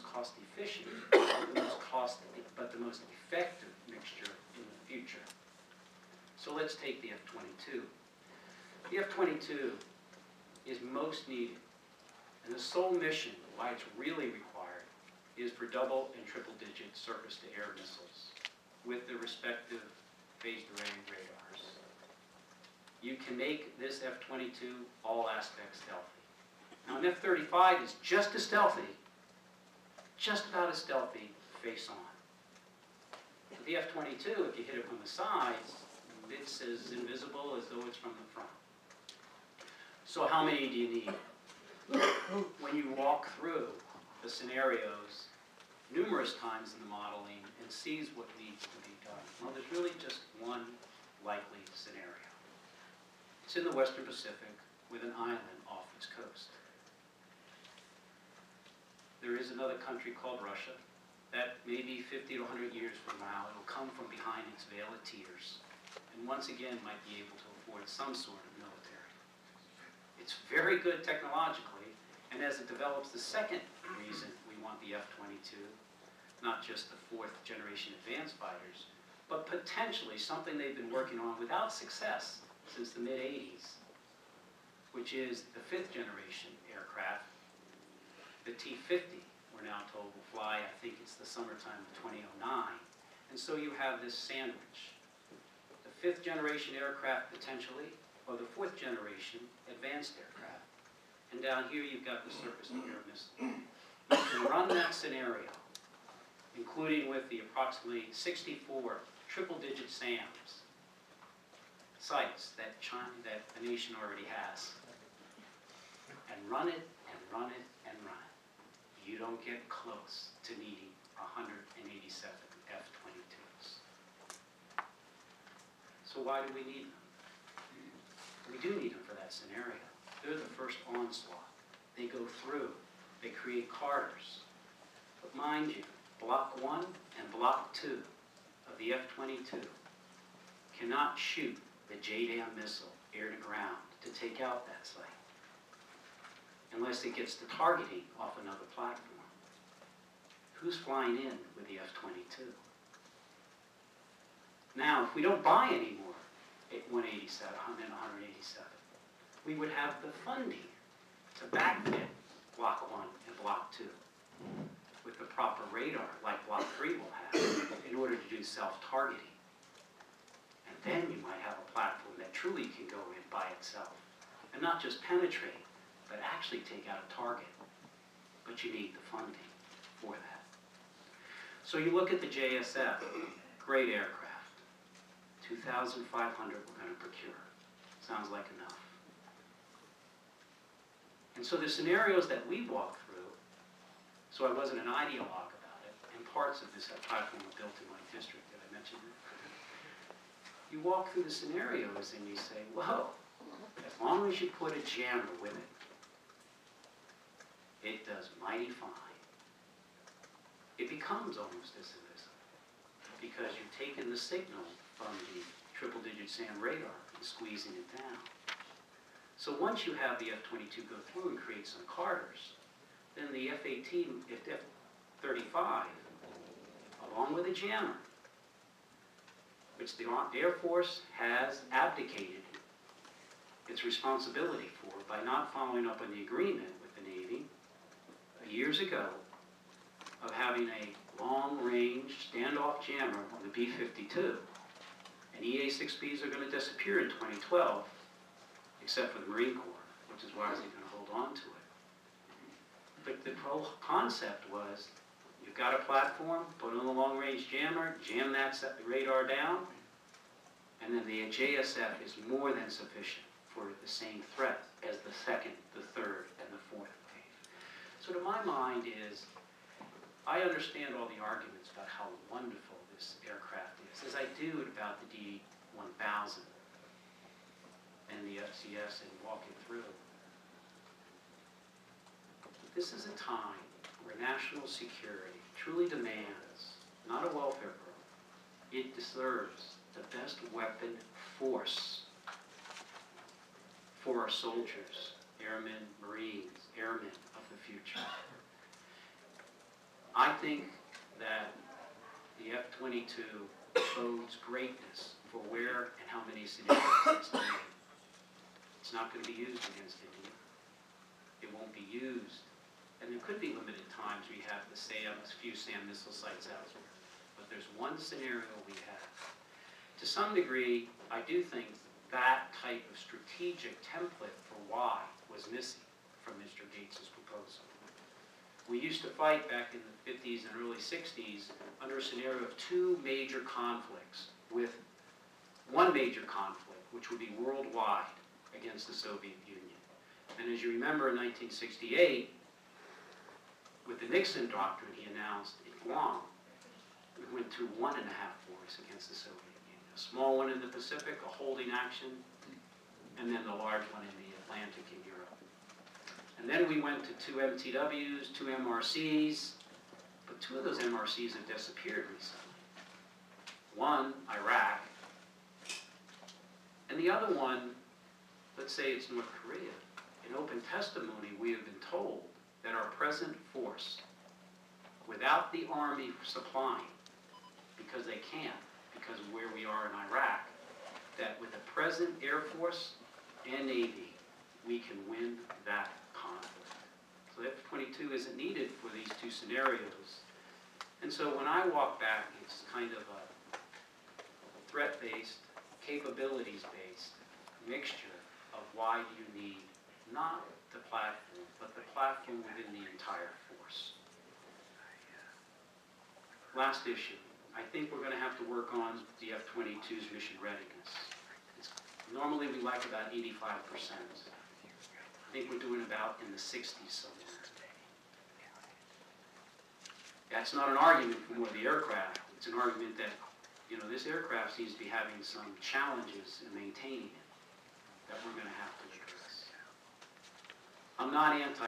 cost efficient, but the most effective mixture in the future. So let's take the F-22. The F-22 is most needed, and the sole mission, why it's really required, is for double and triple digit surface-to-air missiles with the respective phased array radars. You can make this F-22 all aspects stealthy. Now an F-35 is just as stealthy, just about as stealthy face on. But the F-22, if you hit it from the sides, it's as invisible as though it's from the front. So how many do you need? When you walk through the scenarios numerous times in the modeling and sees what needs to be done, well, there's really just one likely scenario. It's in the Western Pacific with an island off its coast. There is another country called Russia that maybe 50 to 100 years from now, it will come from behind its veil of tears and once again might be able to afford some sort of military. It's very good technologically, and as it develops the second reason we want the F-22, not just the fourth generation advanced fighters, but potentially something they've been working on without success since the mid-80s, which is the fifth generation aircraft, the T-50, we're now told will fly, I think it's the summertime of 2009. And so you have this sandwich. The fifth generation aircraft potentially, or the fourth generation advanced aircraft. And down here you've got the surface-to-air missile. You can run that scenario, including with the approximately 64 triple-digit SAMs, sites that the nation already has, and run it, and run it, and run it. You don't get close to needing 187 F-22s. So why do we need them? We do need them for that scenario. They're the first onslaught. They go through. They create corridors. But mind you, Block 1 and Block 2 of the F-22 cannot shoot the JDAM missile air to ground to take out that site unless it gets the targeting off another platform. Who's flying in with the F-22? Now, if we don't buy any more 187, we would have the funding to backfit Block 1 and Block 2 with the proper radar, like Block 3 will have, in order to do self-targeting. And then you might have a platform that truly can go in by itself, and not just penetrate, but actually take out a target. But you need the funding for that. So you look at the JSF, great aircraft. 2,500 we're going to procure. Sounds like enough. And so the scenarios that we walk through, so I wasn't an ideologue about it, and parts of this platform are built in my district that I mentioned. You walk through the scenarios and you say, whoa, as long as you put a jammer with it, it does mighty fine. It becomes almost as invisible because you're taking the signal from the triple-digit SAM radar and squeezing it down. So once you have the F-22 go through and create some corridors, then the F-18, F-35, along with a jammer, which the Air Force has abdicated its responsibility for by not following up on the agreement with the Navy years ago of having a long-range standoff jammer on the B-52. And EA-6Bs are going to disappear in 2012, except for the Marine Corps, which is why they're going to hold on to it. But the whole concept was, you've got a platform, put on the long-range jammer, jam that, set the radar down, and then the JSF is more than sufficient for the same threat as the second, the third, and the fourth wave. So to my mind is, I understand all the arguments about how wonderful this aircraft is, as I do about the VID00019 and the FCS and walking through. But this is a time where national security truly demands, not a welfare program, it deserves the best weapon force for our soldiers, airmen, Marines, airmen of the future. think that the F-22 bodes greatness for where and how many scenarios it's needed. It's not going to be used against India. It won't be used. And there could be limited times we have the SAM, a few SAM missile sites out there. But there's one scenario we have. To some degree, I do think that type of strategic template for why was missing from Mr. Gates' proposal. We used to fight back in the 50s and early 60s under a scenario of two major conflicts, with one major conflict, which would be worldwide against the Soviet Union. And as you remember, in 1968, with the Nixon doctrine he announced in Guam, we went to 1.5 wars against the Soviet Union. A small one in the Pacific, a holding action, and then the large one in the Atlantic in Europe. And then we went to 2 MTWs, 2 MRCs, but 2 of those MRCs have disappeared recently. One, Iraq, and the other one, let's say it's North Korea. In open testimony, we have been told that our present force, without the Army supplying, because they can't, because of where we are in Iraq, that with the present Air Force and Navy, we can win that conflict. So F-22 isn't needed for these two scenarios. And so when I walk back, it's kind of a threat-based, capabilities-based mixture of why do you need not the platform, but the platform within the entire force. Last issue. I think we're going to have to work on the F-22's mission readiness. Normally we like about 85%. I think we're doing about in the 60s somewhere. That's not an argument for more of the aircraft. It's an argument that, you know, this aircraft seems to be having some challenges in maintaining it that we're going to have to address. I'm not anti